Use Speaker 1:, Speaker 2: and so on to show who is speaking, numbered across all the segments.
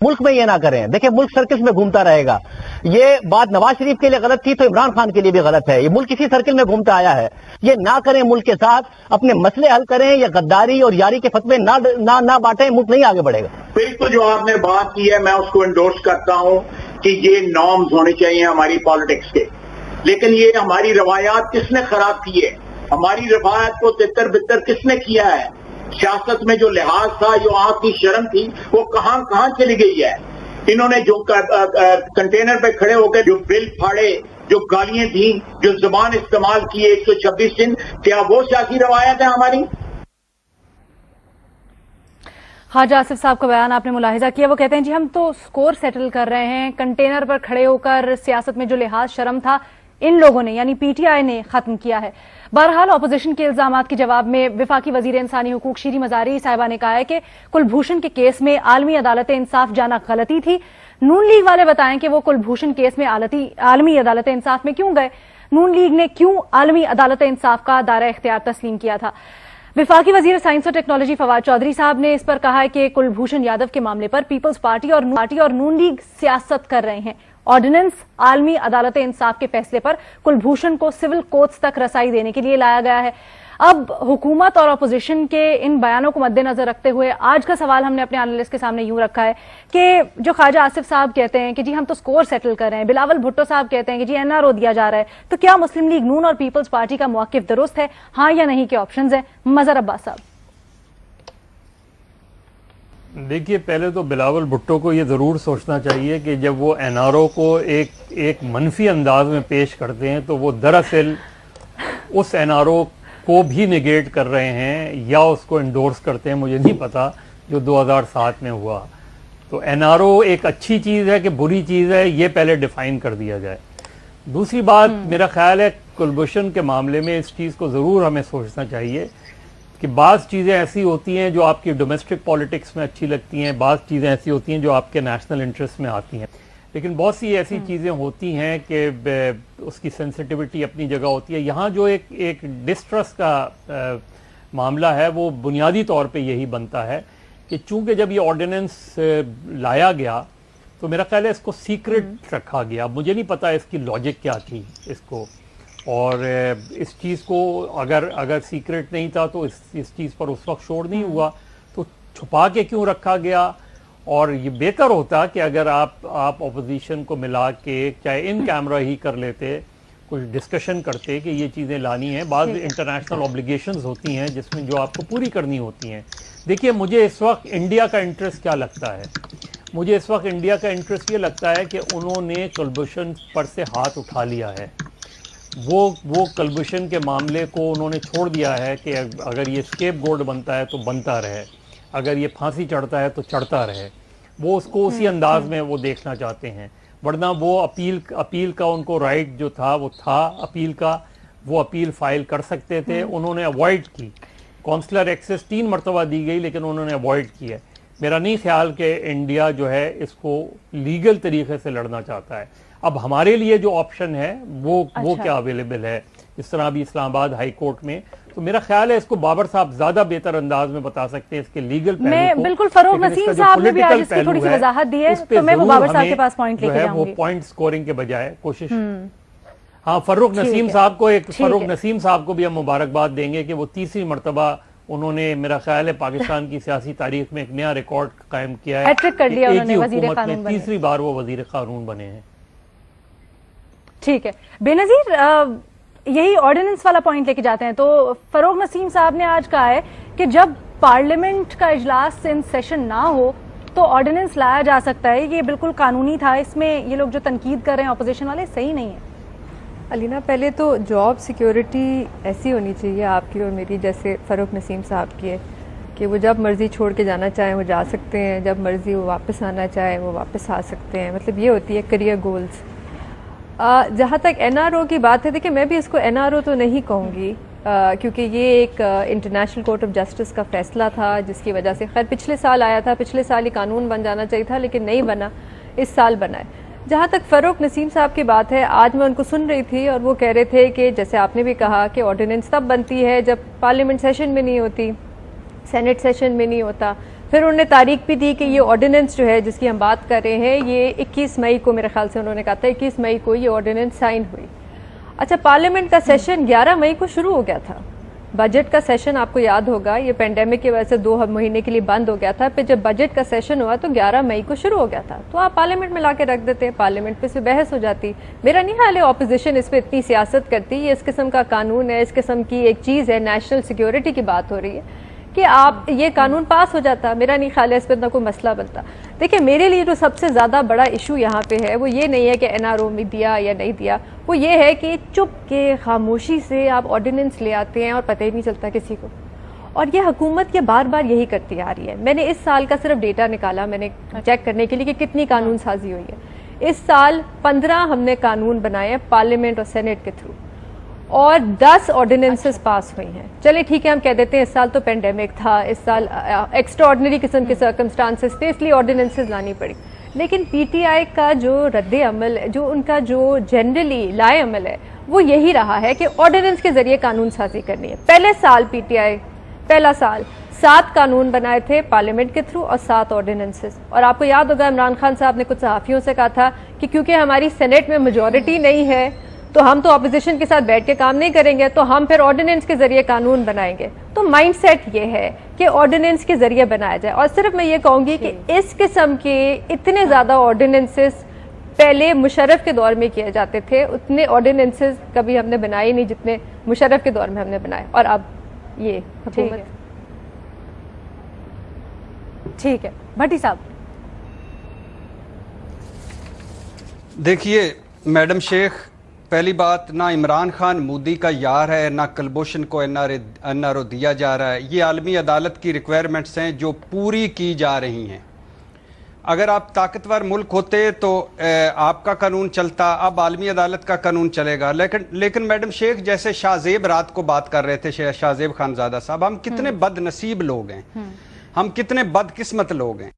Speaker 1: मुल्क में ये ना करें। देखिए मुल्क सर्किल में घूमता रहेगा। ये बात नवाज शरीफ के लिए गलत थी तो इमरान खान के लिए भी गलत है। ये मुल्क इसी सर्किल में घूमता आया है। ये ना करें, मुल्क के साथ अपने मसले हल करें, या गद्दारी और यारी के फतवे ना बांटें, मुल्क नहीं आगे बढ़ेगा।
Speaker 2: बिल्कुल जो आपने बात की है मैं उसको एंडोर्स करता हूं कि ये नॉर्म्स होने चाहिए हमारी पॉलिटिक्स के, लेकिन ये हमारी रवायात किसने खराब की है? हमारी रवायत को तितर बितर किसने किया है? सियासत में जो लिहाज था, जो आंख की शर्म थी, वो कहां चली गई है? इन्होंने जो कंटेनर पे खड़े होकर जो बिल फाड़े, जो गालियां दी, जो जुबान इस्तेमाल की 126 दिन, क्या वो सियासी रवायत है हमारी?
Speaker 3: ख्वाजा आसिफ साहब का बयान आपने मुलाहिजा किया। वो कहते हैं जी हम तो स्कोर सेटल कर रहे हैं, कंटेनर पर खड़े होकर सियासत में जो लिहाज शर्म था इन लोगों ने यानी पीटीआई ने खत्म किया है। बहरहाल अपोजिशन के इल्जामात के जवाब में विफाकी वजीर इंसानी हुकूक शीरी मजारी साहिबा ने कहा है कि कुलभूषण के केस में आलमी अदालत इंसाफ जाना गलती थी। नून लीग वाले बताएं कि वो कुलभूषण केस में आलमी अदालत इंसाफ में क्यों गए, नून लीग ने क्यों आलमी अदालत इंसाफ का दायरा इख्तियार तस्लीम किया था। विफाकी वजीर साइंस और टेक्नोलॉजी फवाद चौधरी साहब ने इस पर कहा है कि कुलभूषण यादव के मामले पर पीपल्स पार्टी और नून लीग सियासत कर रहे हैं। ऑर्डिनेंस आलमी अदालत इंसाफ के फैसले पर कुलभूषण को सिविल कोर्ट्स तक रसाई देने के लिए लाया गया है। अब हुकूमत और अपोजिशन के इन बयानों को मद्देनजर रखते हुए आज का सवाल हमने अपने एनालिस्ट के सामने यूं रखा है कि जो ख्वाजा आसिफ साहब कहते हैं कि जी हम तो स्कोर सेटल कर रहे हैं, बिलावल भुट्टो साहब कहते हैं कि जी एनआरओ दिया जा रहा है, तो क्या मुस्लिम लीग नून और पीपल्स पार्टी का मौकिफ दुरुस्त है, हाँ या नहीं के ऑप्शंस हैं। मजहर अब्बास साहब।
Speaker 4: देखिए, पहले तो बिलावल भुट्टो को ये ज़रूर सोचना चाहिए कि जब वो एनआरओ को एक मनफी अंदाज में पेश करते हैं तो वो दरअसल उस एनआरओ को भी निगेट कर रहे हैं या उसको इंडोर्स करते हैं, मुझे नहीं पता, जो 2007 में हुआ। तो एनआरओ एक अच्छी चीज़ है कि बुरी चीज़ है, ये पहले डिफाइन कर दिया जाए। दूसरी बात, मेरा ख्याल है कुलभूषण के मामले में इस चीज़ को ज़रूर हमें सोचना चाहिए कि बाज़ चीज़ें ऐसी होती हैं जो आपकी डोमेस्टिक पॉलिटिक्स में अच्छी लगती हैं, बाज़ चीज़ें ऐसी होती हैं जो आपके नेशनल इंटरेस्ट में आती हैं, लेकिन बहुत सी ऐसी चीज़ें होती हैं कि उसकी सेंसिटिविटी अपनी जगह होती है। यहाँ जो एक डिस्ट्रस्ट का मामला है वो बुनियादी तौर पे यही बनता है कि चूंकि जब ये ऑर्डिनेंस लाया गया तो मेरा ख्याल है इसको सीक्रेट रखा गया। मुझे नहीं पता इसकी लॉजिक क्या थी इसको, और इस चीज़ को अगर सीक्रेट नहीं था तो इस चीज़ पर उस वक्त शोर नहीं हुआ, तो छुपा के क्यों रखा गया? और ये बेहतर होता कि अगर आप अपोजिशन को मिला के चाहे इन कैमरा ही कर लेते, कुछ डिस्कशन करते कि ये चीज़ें लानी है। बाद इंटरनेशनल ऑब्लिगेशंस होती हैं जिसमें जो आपको पूरी करनी होती हैं। देखिए, मुझे इस वक्त इंडिया का इंटरेस्ट क्या लगता है, मुझे इस वक्त इंडिया का इंटरेस्ट ये लगता है कि उन्होंने कुलभूषण पर से हाथ उठा लिया है। वो कुलभूषण के मामले को उन्होंने छोड़ दिया है कि अगर ये स्केप गोल्ड बनता है तो बनता रहे, अगर ये फांसी चढ़ता है तो चढ़ता रहे। वो उसको उसी अंदाज में वो देखना चाहते हैं, वरना वो अपील का उनको राइट जो था वो था अपील का, वो अपील फाइल कर सकते थे, उन्होंने अवॉइड की। काउंसलर एक्सेस 3 मरतबा दी गई लेकिन उन्होंने अवॉइड किया। मेरा नहीं ख्याल कि इंडिया जो है इसको लीगल तरीके से लड़ना चाहता है। अब हमारे लिए जो ऑप्शन है वो क्या अवेलेबल है, इस तरह अभी इस्लामाबाद हाई कोर्ट में, तो मेरा ख्याल है इसको बाबर साहब ज्यादा बेहतर अंदाज में बता सकते हैं इसके लीगल पहलू को।
Speaker 3: बिल्कुल, फरूक नसीम साहब ने भी आज इसकी थोड़ी सी वजाहत दी है, तो मैं वो बाबर साहब के पास पॉइंट लेके जाऊंगी।
Speaker 4: वो पॉइंट स्कोरिंग के बजाय कोशिश, हाँ, फरूक नसीम साहब को भी हम मुबारकबाद देंगे कि वो तीसरी मरतबा उन्होंने, मेरा ख्याल है, पाकिस्तान की सियासी तारीख में एक नया रिकॉर्ड कायम किया है।
Speaker 3: हैट्रिक कर लिया उन्होंने, वजीर कानून बने,
Speaker 4: तीसरी बार वो वजीर कानून बने हैं।
Speaker 3: ठीक है बेनजीर, यही ऑर्डिनेंस वाला पॉइंट लेके जाते हैं। तो फरूक नसीम साहब ने आज कहा है कि जब पार्लियामेंट का इजलास इन सेशन ना हो तो ऑर्डिनेंस लाया जा सकता है, ये बिल्कुल कानूनी था। इसमें ये लोग जो तनकीद कर रहे हैं अपोजिशन वाले, सही नहीं है।
Speaker 5: अलीना, पहले तो जॉब सिक्योरिटी ऐसी होनी चाहिए आपकी और मेरी, जैसे फ़रूक नसीम साहब की है, कि वो जब मर्ज़ी छोड़ के जाना चाहें वो जा सकते हैं, जब मर्ज़ी वो वापस आना चाहें वो वापस आ सकते हैं। मतलब ये होती है करियर गोल्स। जहाँ तक एनआरओ की बात है, देखिए मैं भी इसको एनआरओ तो नहीं कहूँगी, क्योंकि ये एक इंटरनेशनल कोर्ट ऑफ जस्टिस का फैसला था जिसकी वजह से, खैर पिछले साल आया था, पिछले साल ही कानून बन जाना चाहिए था लेकिन नहीं बना, इस साल बना है। जहाँ तक फ़रूक नसीम साहब की बात है, आज मैं उनको सुन रही थी और वो कह रहे थे कि जैसे आपने भी कहा कि ऑर्डिनेंस तब बनती है जब पार्लियामेंट सेशन में नहीं होती, सेनेट सेशन में नहीं होता, پھر انہوں نے تاریخ بھی دی کہ یہ آرڈیننس جو ہے جس کی ہم بات کر رہے ہیں یہ 21 مئی کو میرے خیال سے انہوں نے کہا تھا 21 مئی کو یہ آرڈیننس سائن ہوئی. اچھا پارلیمنٹ کا سیشن 11 مئی کو شروع ہو گیا تھا. بجٹ کا سیشن آپ کو یاد ہوگا یہ پینڈیمک کی وجہ سے 2 مہینے کے لیے بند ہو گیا تھا. پھر جب بجٹ کا سیشن ہوا تو 11 مئی کو شروع ہو گیا تھا. تو آپ پارلیمنٹ میں لا کے رکھ دیتے, پارلیمنٹ پہ سے بحث ہو جاتی. میرا نہیں خیال ہے اپوزیشن اس پہ اتنی سیاست کرتی. یہ اس قسم کا قانون ہے, اس قسم کی ایک چیز ہے, نیشنل سیکیورٹی کی بات ہو رہی ہے کہ آپ یہ قانون پاس ہو جاتا. میرا نہیں خیال ہے اس پہ اتنا کوئی مسئلہ بنتا. دیکھیں میرے لیے جو سب سے زیادہ بڑا ایشو یہاں پہ ہے وہ یہ نہیں ہے کہ NRO میں دیا یا نہیں دیا, وہ یہ ہے کہ چپ کے خاموشی سے آپ آرڈیننس لے آتے ہیں اور پتہ ہی نہیں چلتا کسی کو. اور یہ حکومت یہ بار بار یہی کرتی آ رہی ہے. میں نے اس سال کا صرف ڈیٹا نکالا میں نے چیک کرنے کے لیے کہ کتنی قانون سازی ہوئی ہے. اس سال 15 ہم نے قانون بنائے ہیں پارلیمنٹ اور سینٹ کے تھرو, اور 10 آرڈیننسز پاس ہوئی ہیں. چلے ٹھیک ہے ہم کہہ دیتے ہیں اس سال تو پینڈیمک تھا, اس سال ایکسٹرا آرڈنری قسم کے سرکمسٹانسز تھے اس لیے آرڈیننسز لانی پڑی. لیکن PTI کا جو رد عمل, جو ان کا جو جنرلی لائے عمل ہے وہ یہی رہا ہے کہ آرڈیننس کے ذریعے قانون سازی کرنی ہے. پہلے سال PTI پہلا سال 7 قانون بنائے تھے پارلیمنٹ کے تھرو اور 7 آرڈیننسز. اور آپ کو یاد ہوگا عمران خان صاحب نے کچھ صحافیوں سے کہا تھا کہ کیونکہ ہماری سینٹ میں میجورٹی نہیں ہے تو ہم تو اپوزیشن کے ساتھ بیٹھ کے کام نہیں کریں گے, تو ہم پھر آرڈیننس کے ذریعے قانون بنائیں گے. تو مائنڈ سیٹ یہ ہے کہ آرڈیننس کے ذریعے بنایا جائے. اور صرف میں یہ کہوں گی کہ اس قسم کے اتنے زیادہ آرڈیننسز پہلے مشرف کے دور میں کیے جاتے تھے, اتنے آرڈیننسز کبھی ہم نے بنائے نہیں جتنے مشرف کے دور میں ہم نے بنائے. اور اب یہ حکومت.
Speaker 3: ٹھیک ہے بھٹی صاحب.
Speaker 6: دیکھیے میڈم شیخ, پہلی بات نہ عمران خان مودی کا یار ہے نہ کلبھوشن کو NRO دیا جا رہا ہے. یہ عالمی عدالت کی ریکوائرمنٹس ہیں جو پوری کی جا رہی ہیں. اگر آپ طاقتور ملک ہوتے تو آپ کا قانون چلتا, اب عالمی عدالت کا قانون چلے گا. لیکن میڈم شیخ جیسے شاہ زیب رات کو بات کر رہے تھے, شاہ زیب خانزادہ صاحب, ہم کتنے بد نصیب لوگ ہیں, ہم کتنے بد قسمت لوگ ہیں.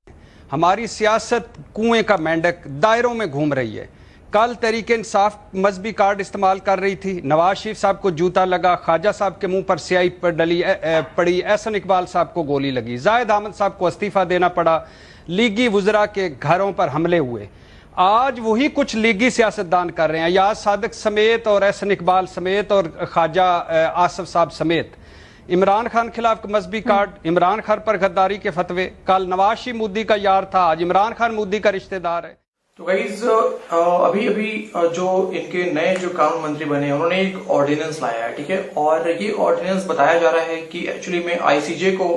Speaker 6: ہماری سیاست کنویں کا مینڈک دائروں میں گھوم رہی ہے. کل تحریک انصاف مذہبی کارڈ استعمال کر رہی تھی, نواز شریف صاحب کو جوتا لگا, خواجہ صاحب کے منہ پر سیاہی پڑی, احسن اقبال صاحب کو گولی لگی, زاہد احمد صاحب کو استعفیٰ دینا پڑا, لیگی وزراء کے گھروں پر حملے ہوئے. آج وہی کچھ لیگی سیاستدان کر رہے ہیں, یاد صادق سمیت اور احسن اقبال سمیت اور خواجہ آصف صاحب سمیت. عمران خان خلاف مذہبی کارڈ, عمران خان پر غداری کے فتوے. کل نواز شریف مودی کا یار تھا, آج عمران خان مودی کا رشتہ دار ہے.
Speaker 7: تو گائز ابھی جو ان کے نئے جو قانون منتری بنے انہوں نے ایک آرڈیننس لایا ہے, ٹھیک ہے, اور یہ آرڈیننس بتایا جا رہا ہے کہ ایکچولی میں ICJ کو